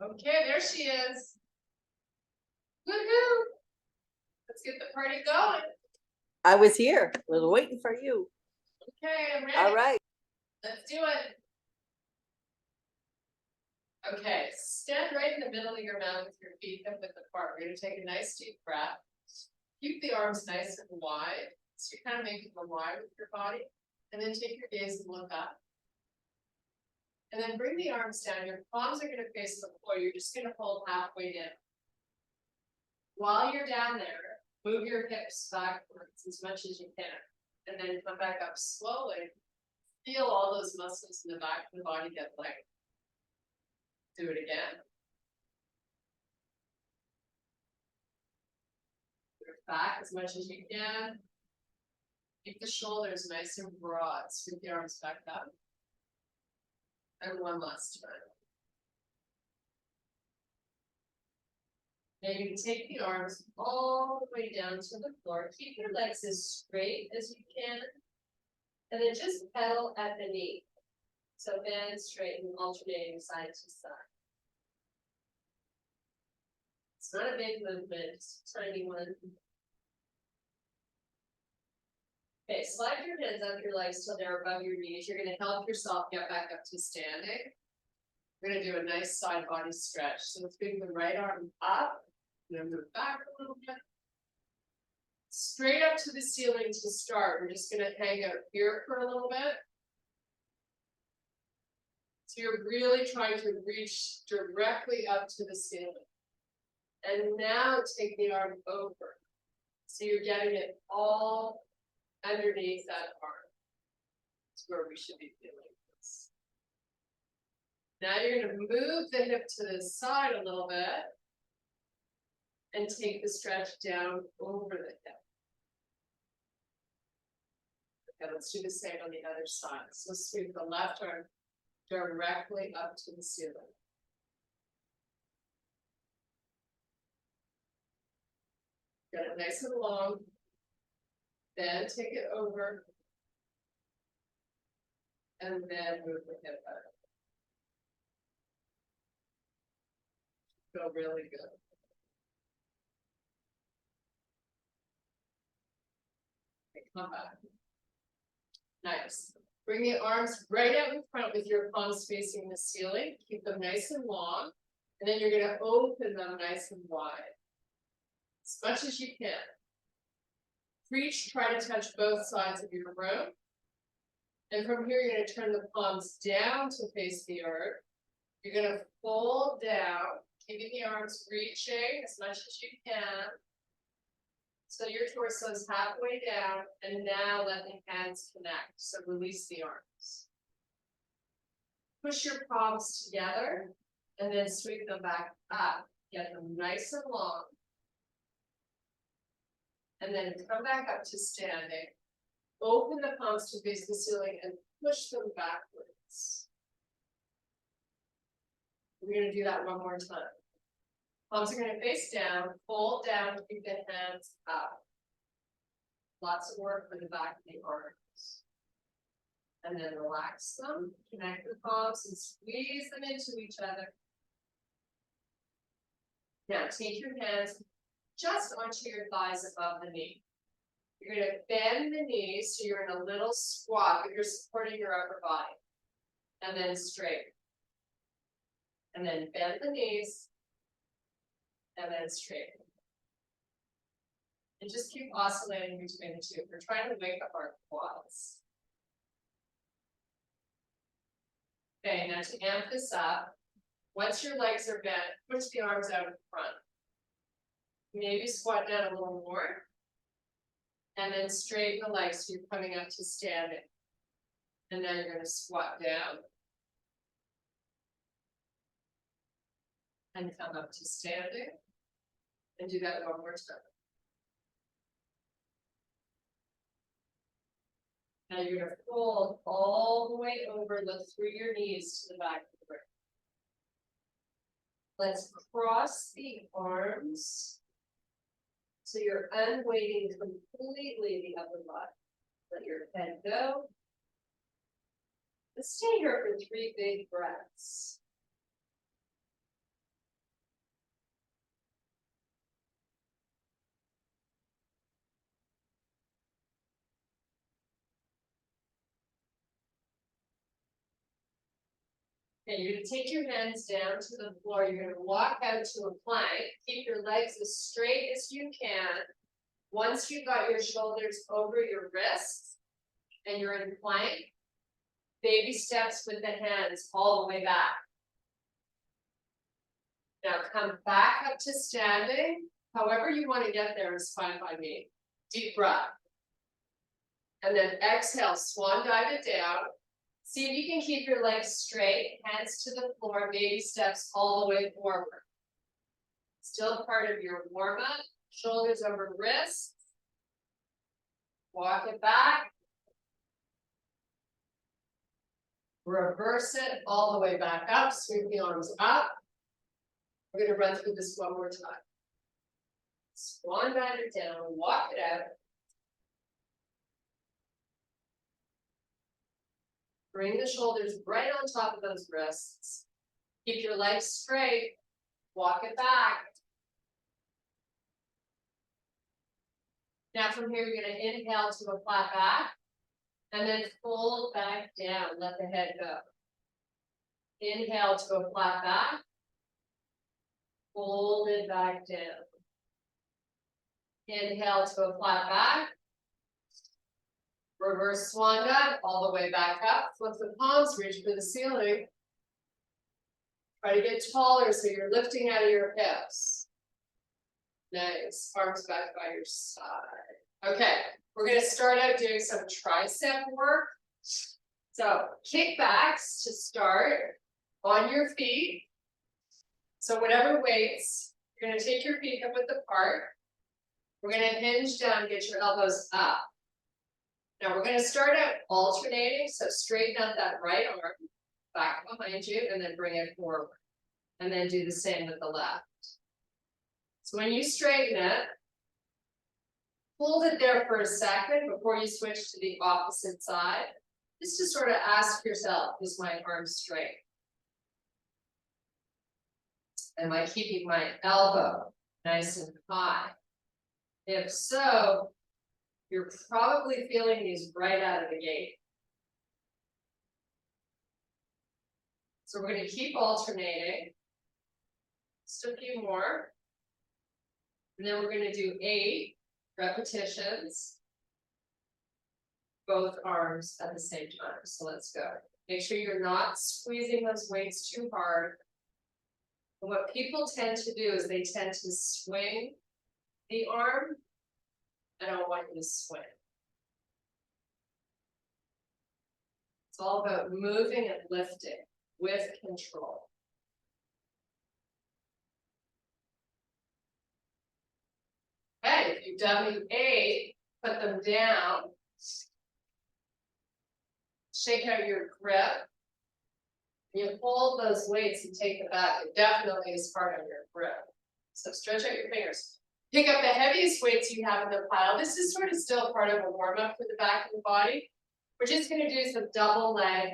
Okay, there she is. Woohoo! Let's get the party going. I was here, was waiting for you. Okay, I'm ready. All right. Let's do it. Okay, stand right in the middle of your mat with your feet hip width apart. We're going to take a nice deep breath. Keep the arms nice and wide. So you're kind of making them wide with your body. And then take your gaze and look up. And then bring the arms down. Your palms are going to face the floor. You're just going to hold halfway down. While you're down there, move your hips backwards as much as you can. And then come back up slowly. Feel all those muscles in the back of the body get light. Do it again. Back as much as you can. Keep the shoulders nice and broad. Scoop the arms back up. And one last time. Now you can take the arms all the way down to the floor. Keep your legs as straight as you can. And then just pedal at the knee. So bend, straighten, alternating side to side. It's not a big movement, it's a tiny one. Okay, slide your hands up your legs till they're above your knees. You're going to help yourself get back up to standing. We're going to do a nice side body stretch. So let's bring the right arm up. And move back a little bit. Straight up to the ceiling to start. We're just going to hang out here for a little bit. So you're really trying to reach directly up to the ceiling. And now take the arm over. So you're getting it all underneath that arm. That's where we should be feeling this. Now you're going to move the hip to the side a little bit. And take the stretch down over the hip. Okay, let's do the same on the other side. So sweep the left arm directly up to the ceiling. Get it nice and long. Then take it over. And then move the hip up. Feel really good. Come back. Nice. Bring the arms right out in front with your palms facing the ceiling. Keep them nice and long. And then you're going to open them nice and wide. As much as you can. Reach, try to touch both sides of your room. And from here, you're going to turn the palms down to face the earth. You're going to fold down, keeping the arms reaching as much as you can. So your torso is halfway down, and now let the hands connect. So release the arms. Push your palms together, and then sweep them back up. Get them nice and long. And then come back up to standing. Open the palms to face the ceiling and push them backwards. We're going to do that one more time. Palms are going to face down, fold down, keep the hands up. Lots of work for the back of the arms. And then relax them, connect the palms and squeeze them into each other. Now take your hands just onto your thighs above the knee. You're going to bend the knees so you're in a little squat, but you're supporting your upper body. And then straight. And then bend the knees. And then straight. And just keep oscillating between the two. We're trying to wake up our quads. Okay, now to amp this up, once your legs are bent, push the arms out in front. Maybe squat down a little more. And then straighten the legs so you're coming up to standing. And then you're going to squat down. And come up to standing. And do that one more time. Now you're going to fold all the way over, look through your knees to the back of the room. Let's cross the arms. So you're unweighting completely the upper body. Let your head go. Let's stay here for 3 big breaths. Okay, you're gonna take your hands down to the floor, you're gonna walk out to a plank, keep your legs as straight as you can. Once you've got your shoulders over your wrists and you're in plank, baby steps with the hands all the way back. Now come back up to standing, however you want to get there is fine by me. Deep breath. And then exhale, swan dive it down. See if you can keep your legs straight, hands to the floor, baby steps all the way forward. Still part of your warm up, shoulders over wrists. Walk it back. Reverse it all the way back up, sweep the arms up. We're gonna run through this one more time. Swan dive it down, walk it out. Bring the shoulders right on top of those wrists. Keep your legs straight, walk it back. Now from here, you're gonna inhale to a flat back, and then fold back down, let the head go. Inhale to a flat back, fold it back down. Inhale to a flat back. Reverse swan dive, all the way back up, flip the palms, reach for the ceiling. Try to get taller so you're lifting out of your hips. Nice, arms back by your side. Okay, we're gonna start out doing some tricep work. So kickbacks to start on your feet. So whatever weights, you're gonna take your feet hip width apart. We're gonna hinge down, get your elbows up. Now we're gonna start out alternating, so straighten out that right arm, back behind you, and then bring it forward. And then do the same with the left. So when you straighten it, hold it there for a second before you switch to the opposite side. Just to sort of ask yourself, is my arm straight? Am I keeping my elbow nice and high? If so, you're probably feeling these right out of the gate. So we're going to keep alternating. Just a few more. And then we're going to do 8 repetitions. Both arms at the same time. So let's go. Make sure you're not squeezing those weights too hard. And what people tend to do is they tend to swing the arm. I don't want you to swing. It's all about moving and lifting with control. Okay, if you've done the 8, put them down. Shake out your grip. You hold those weights and take them back. It definitely is part of your grip. So stretch out your fingers. Pick up the heaviest weights you have in the pile. This is sort of still part of a warm-up for the back of the body. We're just going to do some double leg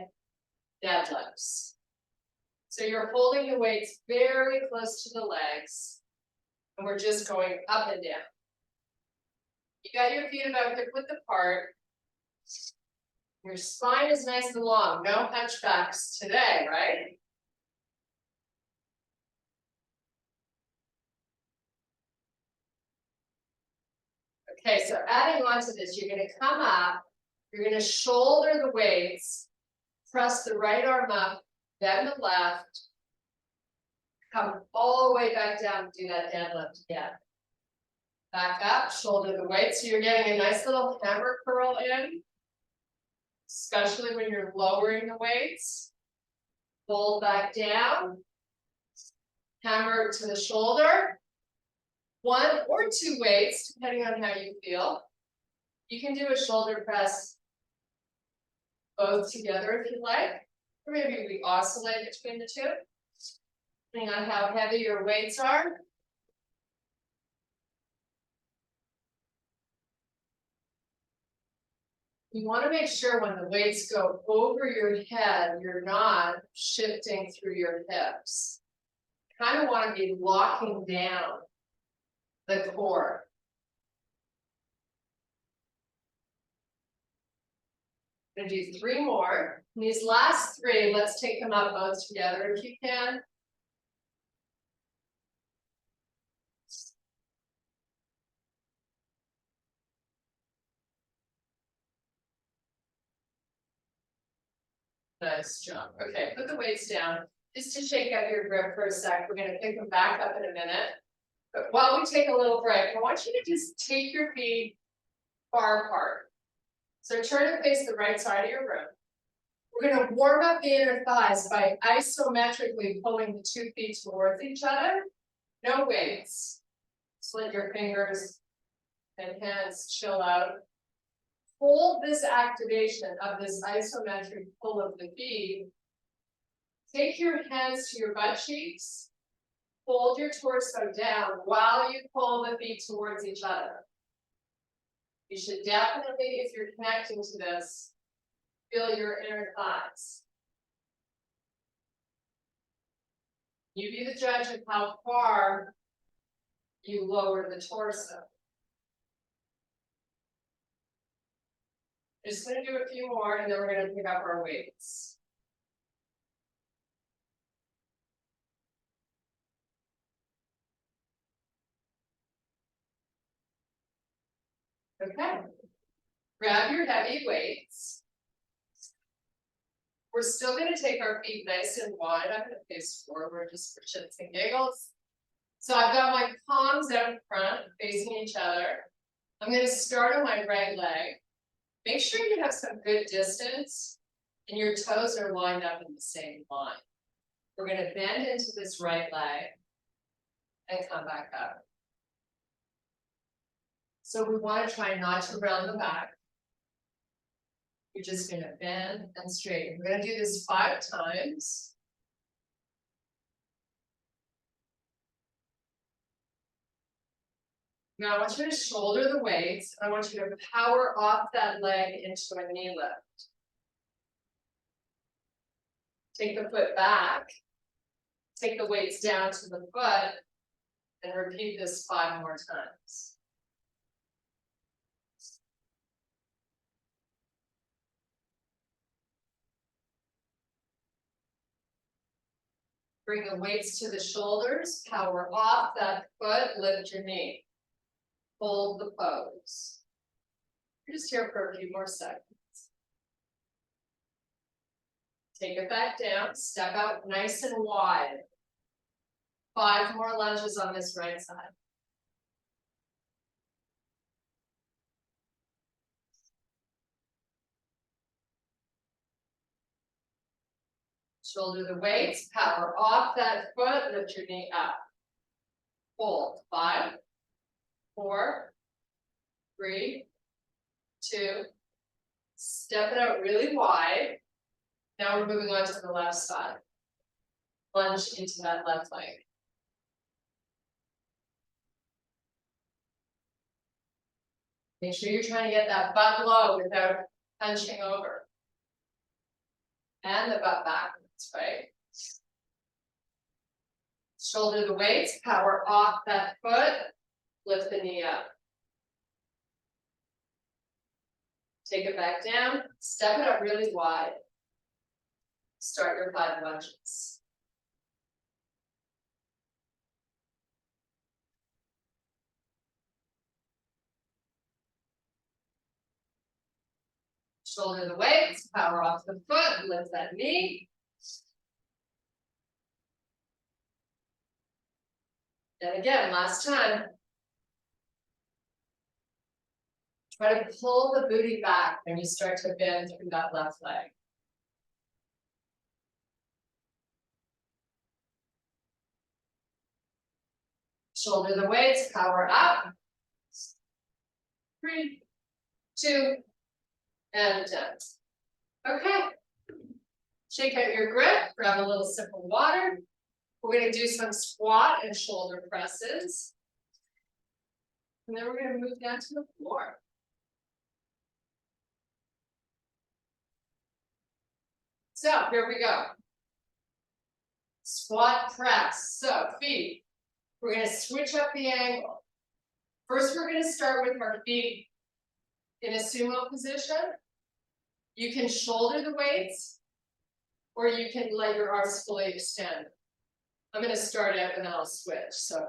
deadlifts. So you're holding the weights very close to the legs. And we're just going up and down. You got your feet about hip width apart. Your spine is nice and long. No hunchbacks today, right? Okay, so adding on to this, you're going to come up, you're going to shoulder the weights, press the right arm up, then the left, come all the way back down and do that deadlift again. Back up, shoulder the weights, so you're getting a nice little hammer curl in, especially when you're lowering the weights. Fold back down, hammer to the shoulder. 1 or 2 weights, depending on how you feel. You can do a shoulder press both together if you like, or maybe we oscillate between the two, depending on how heavy your weights are. You want to make sure when the weights go over your head, you're not shifting through your hips. Kind of want to be locking down the core. Gonna do 3 more. And these last 3, let's take them up both together if you can. Nice job. Okay, put the weights down. Just to shake out your grip for a sec. We're gonna pick them back up in a minute. But while we take a little break, I want you to just take your feet far apart. So turn and face the right side of your room. We're gonna warm up the inner thighs by isometrically pulling the 2 feet towards each other. No weights. Just let your fingers and hands chill out. Hold this activation of this isometric pull of the feet. Take your hands to your butt cheeks. Hold your torso down while you pull the feet towards each other. You should definitely, if you're connecting to this, feel your inner thighs. You be the judge of how far you lower the torso. Just gonna do a few more and then we're gonna pick up our weights. Okay. Grab your heavy weights. We're still gonna take our feet nice and wide. I'm gonna face forward just for shits and giggles. So I've got my palms out in front, facing each other. I'm gonna start on my right leg. Make sure you have some good distance and your toes are lined up in the same line. We're gonna bend into this right leg and come back up. So we want to try not to round the back. You're just gonna bend and straighten. We're gonna do this 5 times. Now I want you to shoulder the weights. I want you to power off that leg into a knee lift. Take the foot back. Take the weights down to the foot and repeat this 5 more times. Bring the weights to the shoulders, power off that foot, lift your knee. Hold the pose. You're just here for a few more seconds. Take it back down, step out nice and wide. 5 more lunges on this right side. Shoulder the weights, power off that foot, lift your knee up. Hold, 5, 4, 3, 2, step it out really wide. Now we're moving on to the left side. Lunge into that left leg. Make sure you're trying to get that butt low without hunching over. And the butt backwards, right? Shoulder the weights, power off that foot, lift the knee up. Take it back down, step it up really wide. Start your 5 lunges. Shoulder the weights, power off the foot, lift that knee. And again, last time. Try to pull the booty back when you start to bend through that left leg. Shoulder the weights, power up. 3, 2, and down. Okay. Shake out your grip, grab a little sip of water. We're going to do some squat and shoulder presses. And then we're going to move down to the floor. So here we go. Squat press. So feet. We're going to switch up the angle. First, we're going to start with our feet in a sumo position. You can shoulder the weights, or you can let your arms fully extend. I'm gonna start out and then I'll switch. So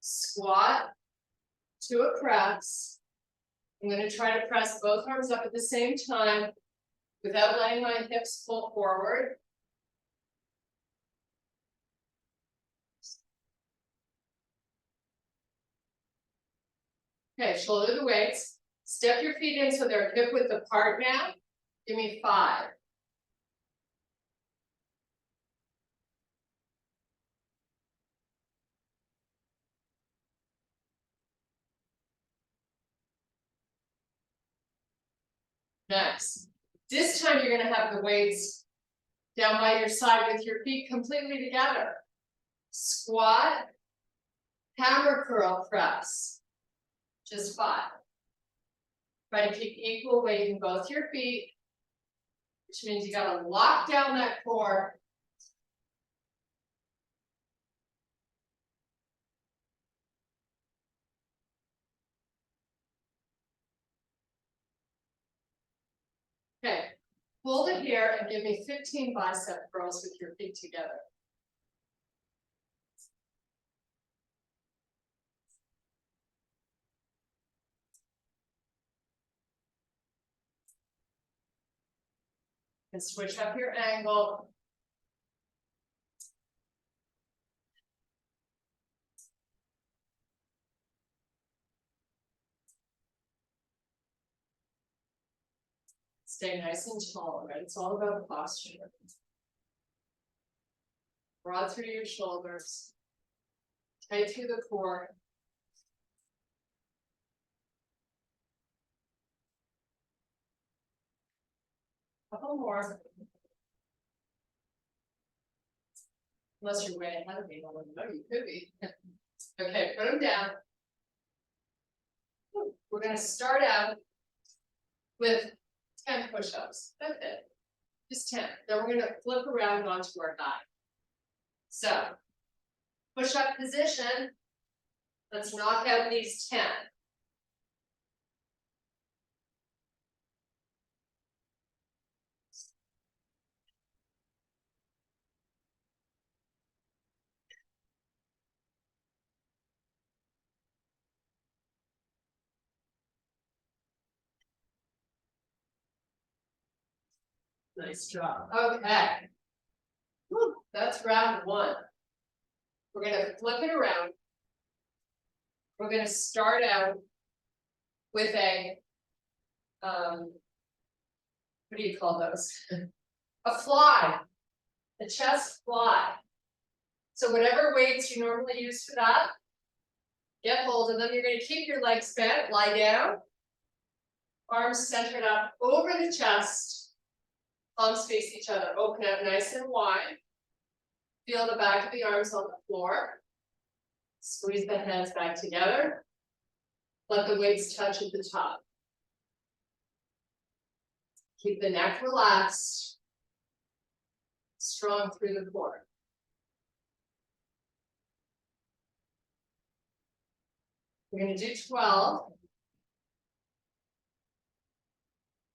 squat to a press. I'm gonna try to press both arms up at the same time without letting my hips pull forward. Okay, shoulder the weights. Step your feet in so they're hip width apart now. Give me 5. Next. This time you're gonna have the weights down by your side with your feet completely together. Squat, hammer curl press. Just 5. Try to keep equal weight in both your feet, which means you gotta lock down that core. Okay, hold it here and give me 15 bicep curls with your feet together. And switch up your angle. Stay nice and tall, right? It's all about posture. Broad through your shoulders. Tight through the core. Couple more. Unless you're way ahead of me, I wouldn't know, you could be. Okay, put them down. We're gonna start out with 10 push-ups. That's it. Just 10. Then we're gonna flip around onto our back. So, push-up position. Let's knock out these 10. Nice job. Okay. Whew, that's round 1. We're gonna flip it around. We're gonna start out with a, what do you call those? A fly, a chest fly. So whatever weights you normally use for that, get hold of them. You're gonna keep your legs bent, lie down. Arms centered up over the chest. Palms face each other, open up nice and wide. Feel the back of the arms on the floor. Squeeze the hands back together. Let the weights touch at the top. Keep the neck relaxed. Strong through the core. We're going to do 12.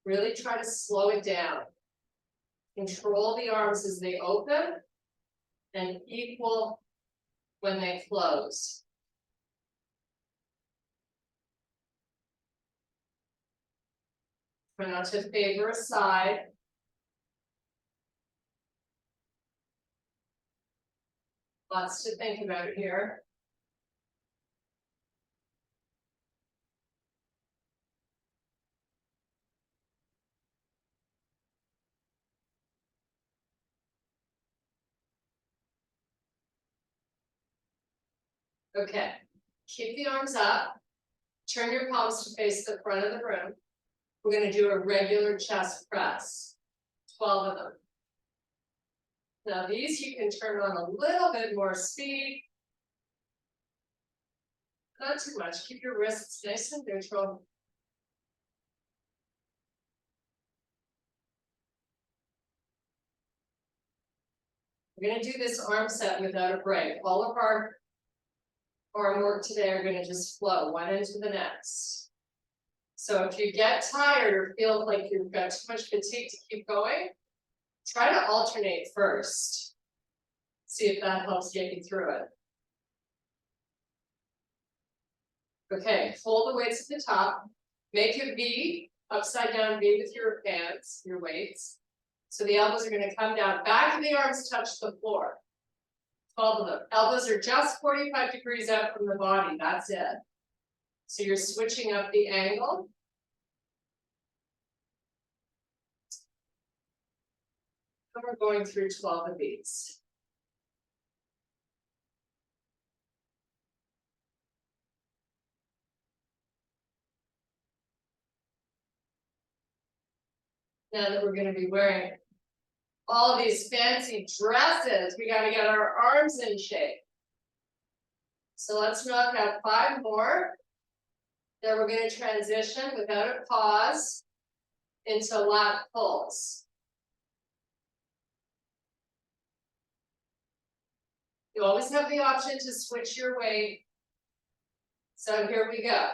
Really try to slow it down. Control the arms as they open and equal when they close. Try not to favor a side. Lots to think about here. Okay, keep the arms up. Turn your palms to face the front of the room. We're going to do a regular chest press, 12 of them. Now these you can turn on a little bit more speed. Not too much, keep your wrists nice and neutral. We're going to do this arm set without a break. All of our arm work today are going to just flow one into the next. So if you get tired or feel like you've got too much fatigue to keep going, try to alternate first. See if that helps get you through it. Okay, hold the weights at the top. Make a V, upside down V with your hands, your weights. So the elbows are going to come down, back of the arms touch the floor. 12 of them. Elbows are just 45 degrees out from the body, that's it. So you're switching up the angle. And we're going through 12 of these. Now that we're going to be wearing all of these fancy dresses, we got to get our arms in shape. So let's knock out 5 more. Then we're going to transition without a pause into lat pulls. You always have the option to switch your weight. So here we go.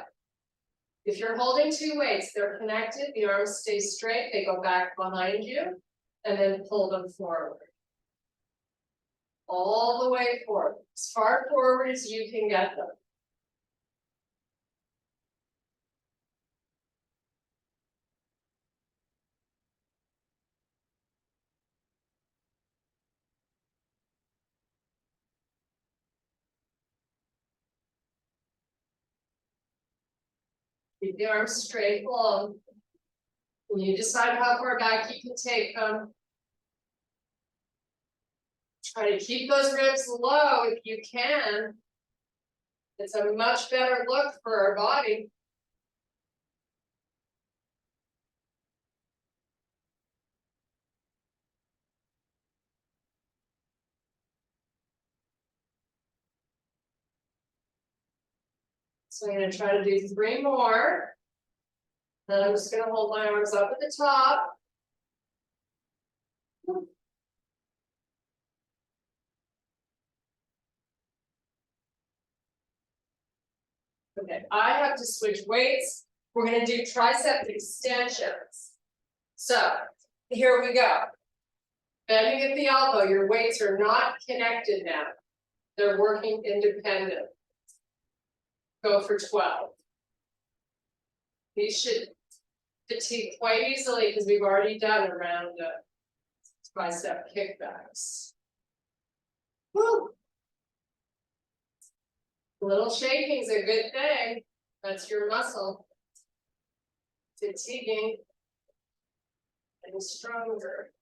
If you're holding 2 weights, they're connected, the arms stay straight, they go back behind you, and then pull them forward. All the way forward, as far forward as you can get them. Keep the arms straight long. When you decide how far back you can take them, try to keep those ribs low if you can. It's a much better look for our body. So I'm going to try to do 3 more. Then I'm just going to hold my arms up at the top. Okay, I have to switch weights. We're going to do tricep extensions. So here we go. Bending at the elbow, your weights are not connected now. They're working independent. Go for 12. These should fatigue quite easily because we've already done a round of tricep kickbacks. Woo! A little shaking is a good thing. That's your muscle fatiguing and stronger.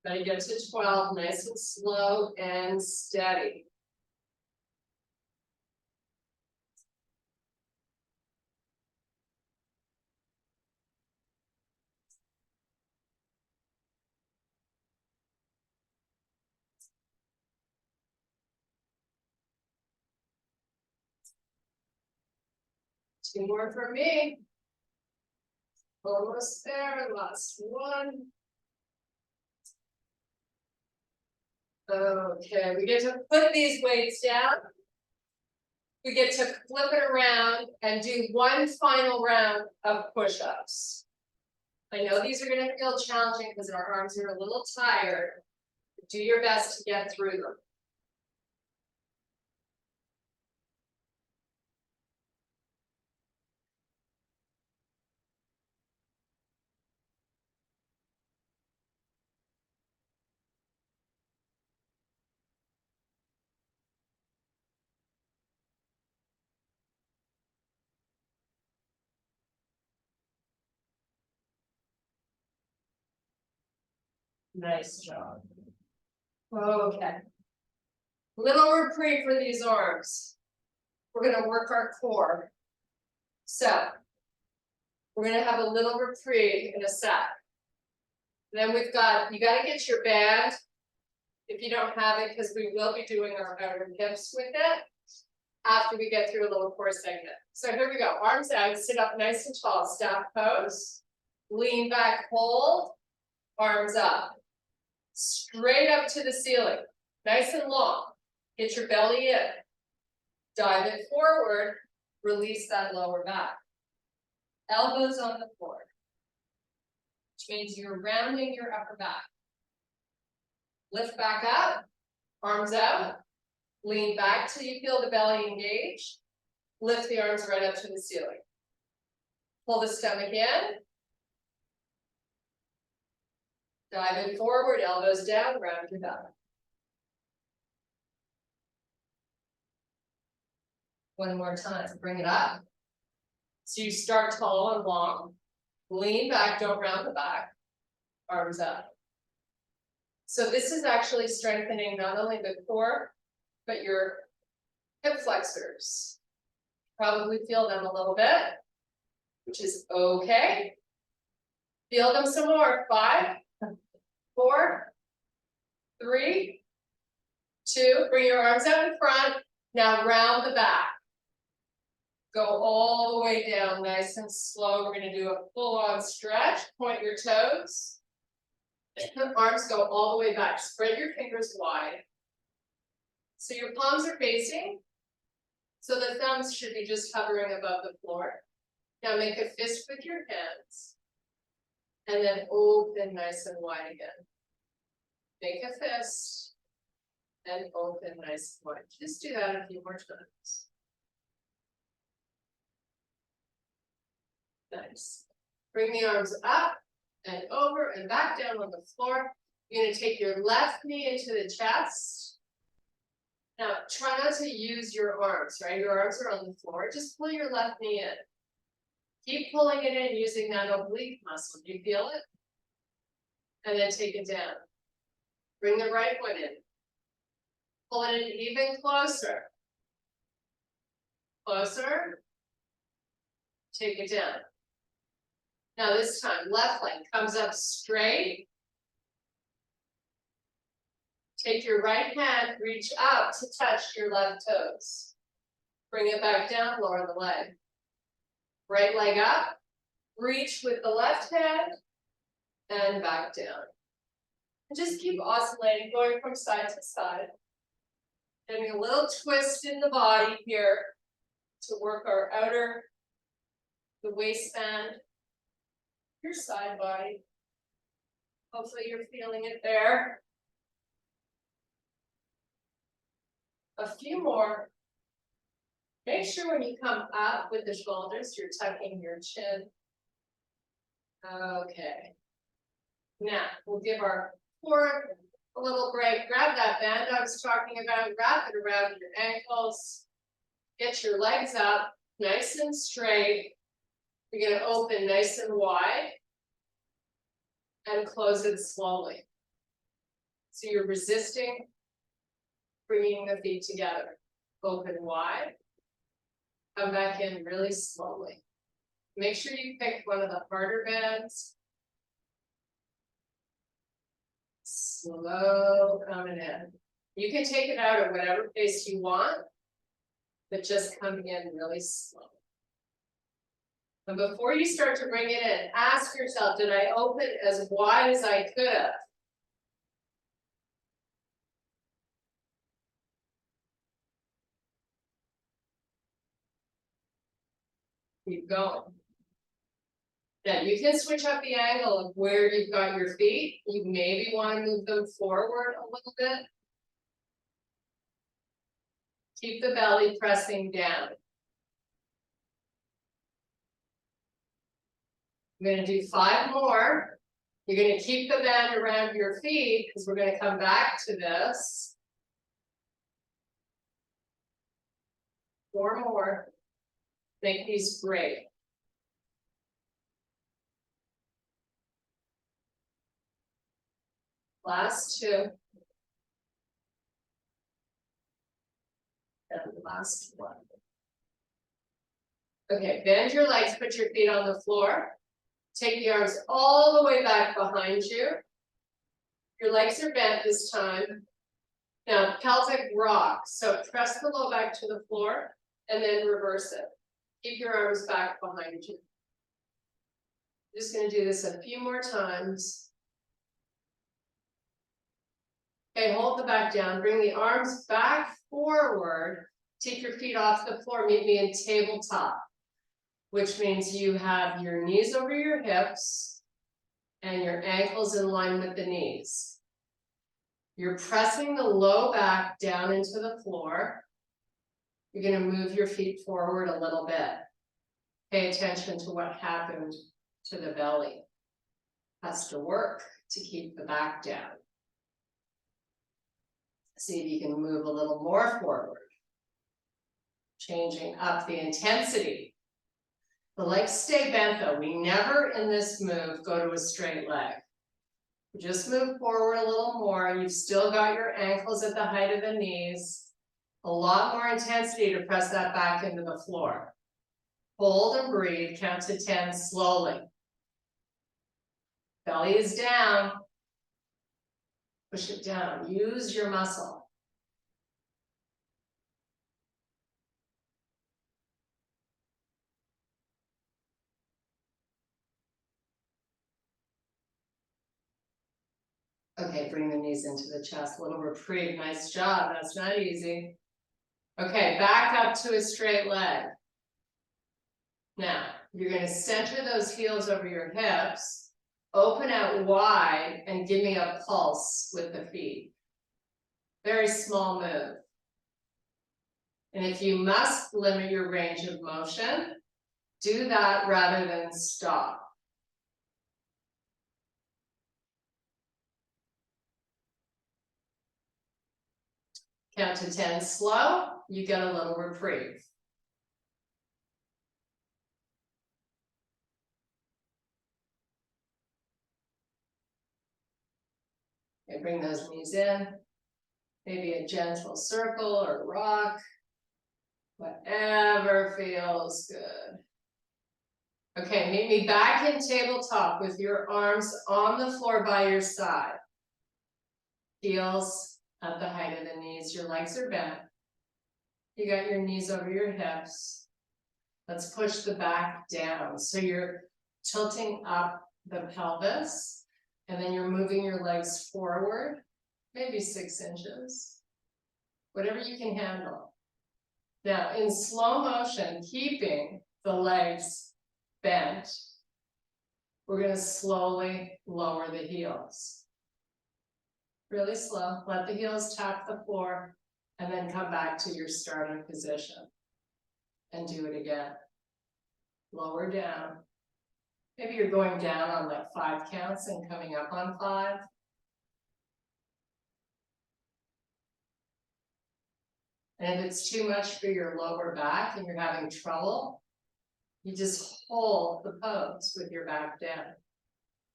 Gotta get to 12, nice and slow and steady. Two more for me. Almost there, last one. Okay, we get to put these weights down. We get to flip it around and do one final round of push-ups. I know these are going to feel challenging because our arms are a little tired. Do your best to get through them. Nice job. Okay. Little reprieve for these arms. We're going to work our core. So, we're going to have a little reprieve in a sec. Then we've got, you got to get your band if you don't have it, because we will be doing our hips with it after we get through a little core segment. So here we go. Arms out, sit up nice and tall, staff pose. Lean back, hold. arms up. Straight up to the ceiling, nice and long. Get your belly in. Dive it forward, release that lower back. Elbows on the floor, which means you're rounding your upper back. Lift back up, arms out, lean back till you feel the belly engage. Lift the arms right up to the ceiling. Pull the stomach in. Dive in forward, elbows down, round your back. One more time, bring it up. So you start tall and long. Lean back, don't round the back. Arms up. So this is actually strengthening not only the core, but your hip flexors. Probably feel them a little bit, which is okay. Feel them some more. 5, 4, 3, 2. Bring your arms out in front. Now round the back. Go all the way down, nice and slow. We're going to do a full-on stretch. Point your toes. Arms go all the way back. Spread your fingers wide. So your palms are facing. So the thumbs should be just hovering above the floor. Now make a fist with your hands. And then open nice and wide again. Make a fist. And open nice and wide. Just do that a few more times. Nice. Bring the arms up and over and back down on the floor. You're going to take your left knee into the chest. Now, try not to use your arms, right? Your arms are on the floor. Just pull your left knee in. Keep pulling it in using that oblique muscle. Do you feel it? And then take it down. Bring the right one in. Pull it in even closer. Closer. Take it down. Now this time, left leg comes up straight. Take your right hand, reach up to touch your left toes. Bring it back down, lower the leg. Right leg up, reach with the left hand, and back down. And just keep oscillating, going from side to side. Getting a little twist in the body here to work our outer, the waistband, your side body. Hopefully you're feeling it there. A few more. Make sure when you come up with the shoulders, you're tucking your chin. Okay. Now, we'll give our core a little break. Grab that band I was talking about, wrap it around your ankles. Get your legs up, nice and straight. You're going to open nice and wide and close it slowly. So you're resisting, bringing the feet together. Open wide, come back in really slowly. Make sure you pick one of the harder bands. Slow coming in. You can take it out at whatever pace you want, but just coming in really slow. And before you start to bring it in, ask yourself, did I open as wide as I could have? Keep going. Now you can switch up the angle of where you've got your feet. You maybe want to move them forward a little bit. Keep the belly pressing down. I'm going to do 5 more. You're going to keep the band around your feet because we're going to come back to this. 4 more. Make these great. Last 2. And the last 1. Okay, bend your legs, put your feet on the floor. Take the arms all the way back behind you. Your legs are bent this time. Now, pelvic rock. So press the low back to the floor and then reverse it. Keep your arms back behind you. I'm just going to do this a few more times. Okay, hold the back down, bring the arms back forward, take your feet off the floor, meet me in tabletop, which means you have your knees over your hips and your ankles in line with the knees. You're pressing the low back down into the floor. You're going to move your feet forward a little bit. Pay attention to what happened to the belly. Has to work to keep the back down. See if you can move a little more forward. Changing up the intensity. The legs stay bent though. We never in this move go to a straight leg. Just move forward a little more. You've still got your ankles at the height of the knees. A lot more intensity to press that back into the floor. Hold and breathe, count to 10 slowly. Belly is down. Push it down, use your muscle. Okay, bring the knees into the chest, a little reprieve, nice job, that's not easy. Okay, back up to a straight leg. Now, you're going to center those heels over your hips, open out wide, and give me a pulse with the feet. Very small move. And if you must limit your range of motion, do that rather than stop. Count to 10 slow, you get a little reprieve. Okay, bring those knees in. Maybe a gentle circle or rock. Whatever feels good. Okay, meet me back in tabletop with your arms on the floor by your side. Heels at the height of the knees, your legs are bent. You got your knees over your hips. Let's push the back down. So you're tilting up the pelvis, and then you're moving your legs forward, maybe 6 inches, whatever you can handle. Now, in slow motion, keeping the legs bent, we're going to slowly lower the heels. Really slow, let the heels tap the floor, and then come back to your starting position. And do it again. Lower down. Maybe you're going down on like 5 counts and coming up on 5. And if it's too much for your lower back and you're having trouble, you just hold the pose with your back down.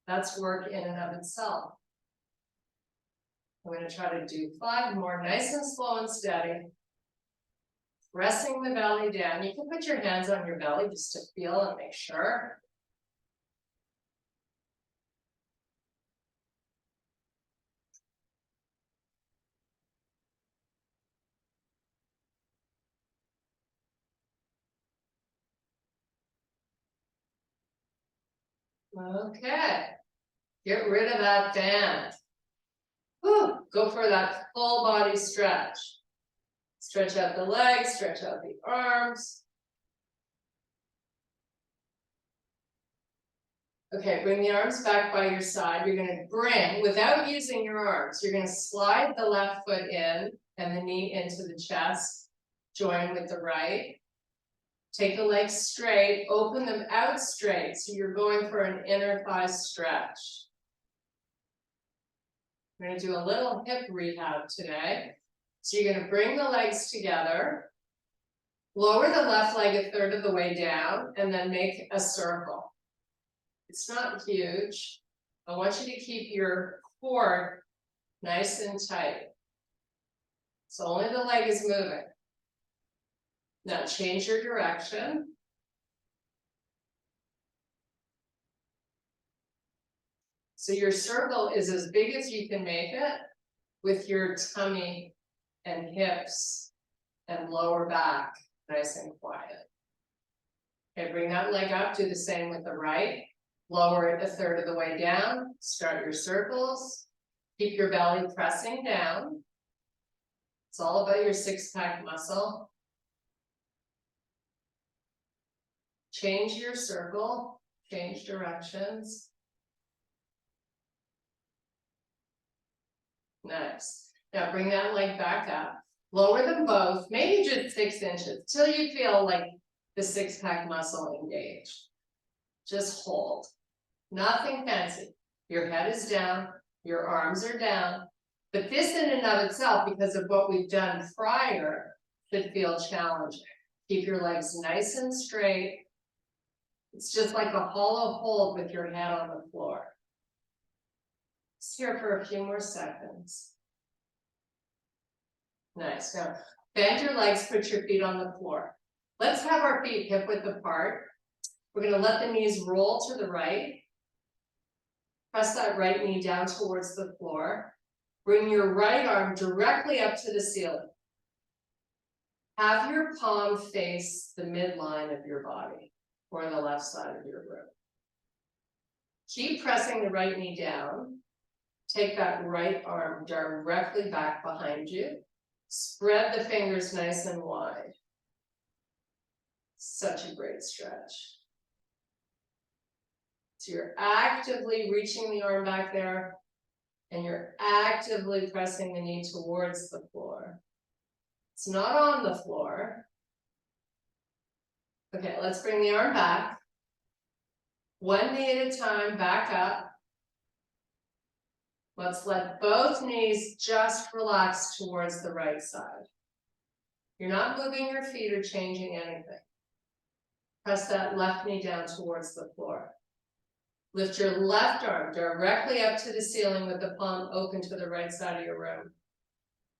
That's work in and of itself. I'm going to try to do 5 more, nice and slow and steady. Pressing the belly down. You can put your hands on your belly just to feel and make sure. Okay. Get rid of that band. Whew. Go for that full body stretch. Stretch out the legs, stretch out the arms. Okay, bring the arms back by your side. You're going to bring, without using your arms, you're going to slide the left foot in and the knee into the chest. Join with the right. Take the legs straight, open them out straight. So you're going for an inner thigh stretch. We're going to do a little hip rehab today. So you're going to bring the legs together, lower the left leg a third of the way down, and then make a circle. It's not huge. I want you to keep your core nice and tight. So only the leg is moving. Now change your direction. So your circle is as big as you can make it with your tummy and hips and lower back nice and quiet. Okay, bring that leg up, do the same with the right. Lower it a third of the way down, start your circles. Keep your belly pressing down. It's all about your six-pack muscle. Change your circle, change directions. Nice. Now bring that leg back up. Lower them both, maybe just 6 inches, till you feel like the six-pack muscle engaged. Just hold. Nothing fancy. Your head is down, your arms are down. But this in and of itself, because of what we've done prior, should feel challenging. Keep your legs nice and straight. It's just like a hollow hold with your head on the floor. Just here for a few more seconds. Nice. Now, bend your legs, put your feet on the floor. Let's have our feet hip width apart. We're going to let the knees roll to the right. Press that right knee down towards the floor. Bring your right arm directly up to the ceiling. Have your palm face the midline of your body or the left side of your room. Keep pressing the right knee down. Take that right arm directly back behind you. Spread the fingers nice and wide. Such a great stretch. So you're actively reaching the arm back there, and you're actively pressing the knee towards the floor. It's not on the floor. Okay, let's bring the arm back. One knee at a time, back up. Let's let both knees just relax towards the right side. You're not moving your feet or changing anything. Press that left knee down towards the floor. Lift your left arm directly up to the ceiling with the palm open to the right side of your room.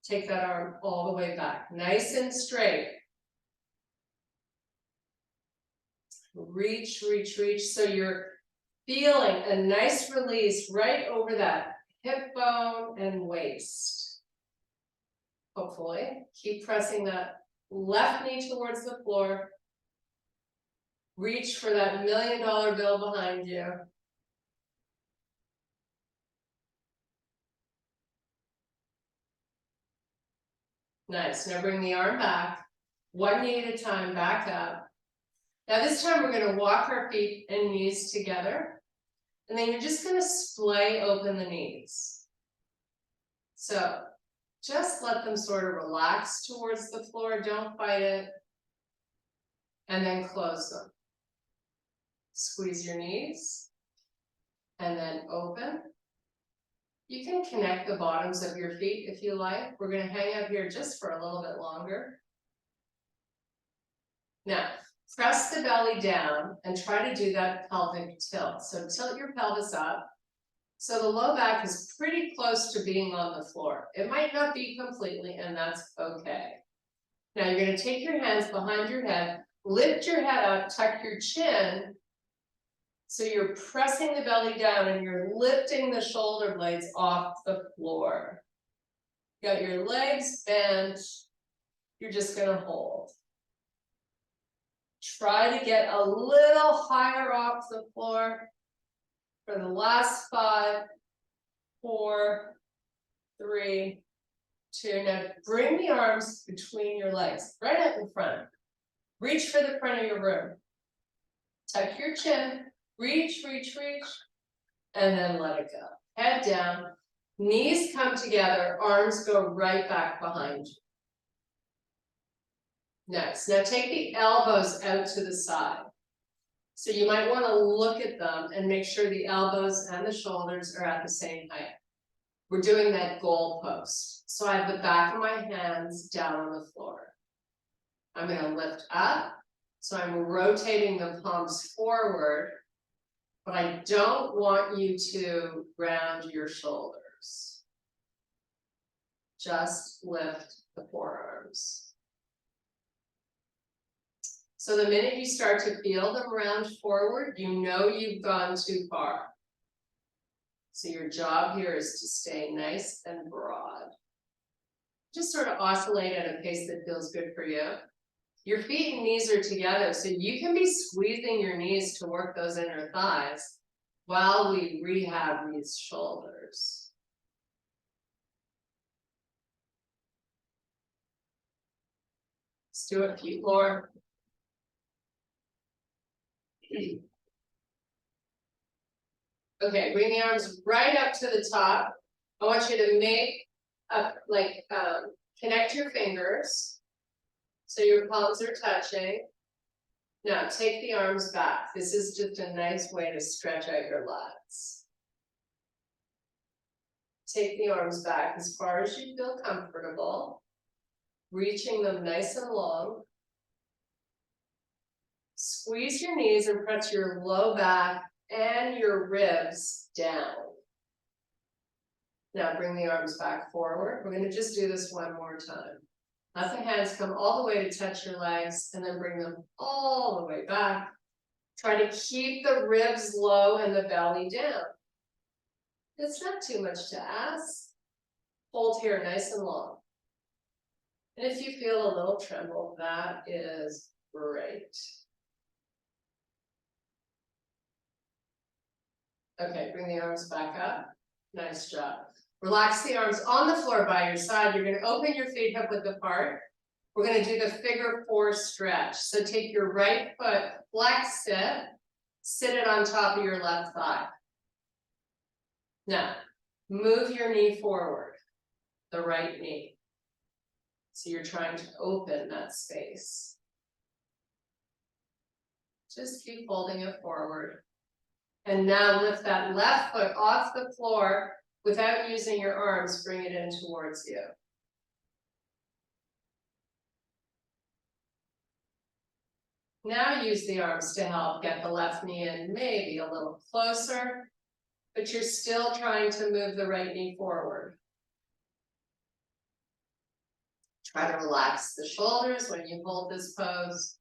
Take that arm all the way back, nice and straight. Reach, reach, reach. So you're feeling a nice release right over that hip bone and waist. Hopefully, keep pressing that left knee towards the floor. Reach for that $1 million bill behind you. Nice. Now bring the arm back. One knee at a time, back up. Now this time we're going to walk our feet and knees together. And then you're just going to splay open the knees. So just let them sort of relax towards the floor. Don't fight it. And then close them. Squeeze your knees. And then open. You can connect the bottoms of your feet if you like. We're going to hang out here just for a little bit longer. Now, press the belly down and try to do that pelvic tilt. So tilt your pelvis up. So the low back is pretty close to being on the floor. It might not be completely, and that's okay. Now you're going to take your hands behind your head, lift your head up, tuck your chin. So you're pressing the belly down and you're lifting the shoulder blades off the floor. Got your legs bent. You're just going to hold. Try to get a little higher off the floor for the last 5, 4, 3, 2. Now bring the arms between your legs, right up in front. Reach for the front of your room. Tuck your chin. Reach, reach, reach, and then let it go. Head down, knees come together, arms go right back behind you. Next, now take the elbows out to the side. So you might want to look at them and make sure the elbows and the shoulders are at the same height. We're doing that goal post. So I have the back of my hands down on the floor. I'm going to lift up. So I'm rotating the palms forward. But I don't want you to round your shoulders. Just lift the forearms. So the minute you start to feel them round forward, you know you've gone too far. So your job here is to stay nice and broad. Just sort of oscillate at a pace that feels good for you. Your feet and knees are together, so you can be squeezing your knees to work those inner thighs while we rehab these shoulders. Let's do a few more. Okay, bring the arms right up to the top. I want you to make up connect your fingers. So your palms are touching. Now take the arms back. This is just a nice way to stretch out your lats. Take the arms back as far as you feel comfortable, reaching them nice and long. Squeeze your knees and press your low back and your ribs down. Now bring the arms back forward. We're going to just do this one more time. Let the hands come all the way to touch your legs and then bring them all the way back. Try to keep the ribs low and the belly down. It's not too much to ask. Hold here nice and long. And if you feel a little tremble, that is great. Okay, bring the arms back up. Nice job. Relax the arms on the floor by your side. You're going to open your feet hip width apart. We're going to do the figure 4 stretch. So take your right foot, flex it, sit it on top of your left thigh. Now, move your knee forward, the right knee. So you're trying to open that space. Just keep holding it forward. And now lift that left foot off the floor without using your arms, bring it in towards you. Now use the arms to help get the left knee in maybe a little closer, but you're still trying to move the right knee forward. Try to relax the shoulders when you hold this pose.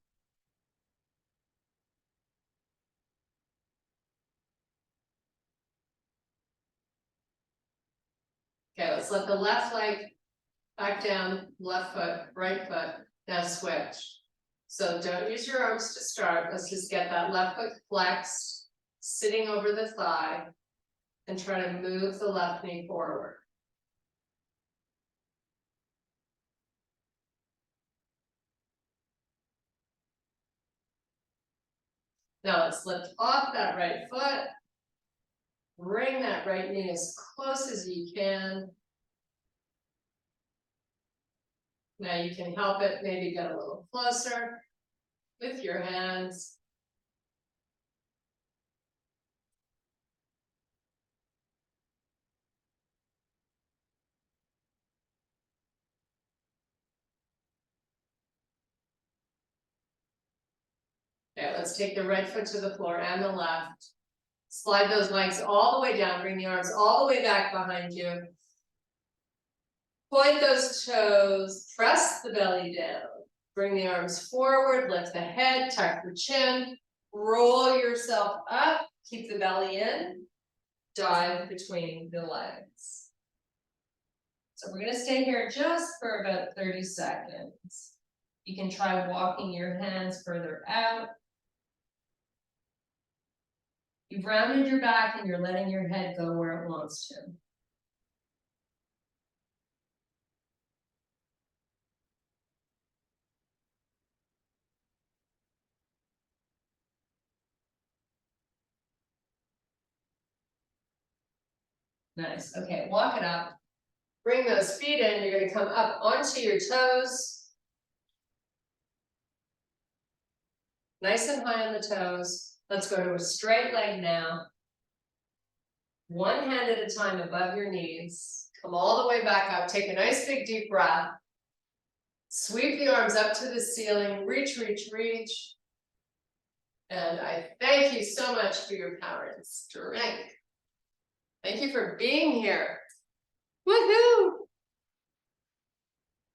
Okay, let's let the left leg back down, left foot, right foot, now switch. So don't use your arms to start, let's just get that left foot flexed, sitting over the thigh, and try to move the left knee forward. Now let's lift off that right foot, bring that right knee as close as you can. Now you can help it, maybe get a little closer with your hands. Okay, let's take the right foot to the floor and the left. Slide those legs all the way down, bring the arms all the way back behind you. Point those toes, press the belly down. Bring the arms forward, lift the head, tuck the chin, roll yourself up, keep the belly in, dive between the legs. So we're gonna stay here just for about 30 seconds. You can try walking your hands further out. You've rounded your back and you're letting your head go where it wants to. Nice, okay, walk it up. Bring those feet in, you're gonna come up onto your toes. Nice and high on the toes. Let's go to a straight leg now. One hand at a time above your knees. Come all the way back up, take a nice big deep breath. Sweep the arms up to the ceiling, reach, reach, reach. And I thank you so much for your power and strength. Thank you for being here.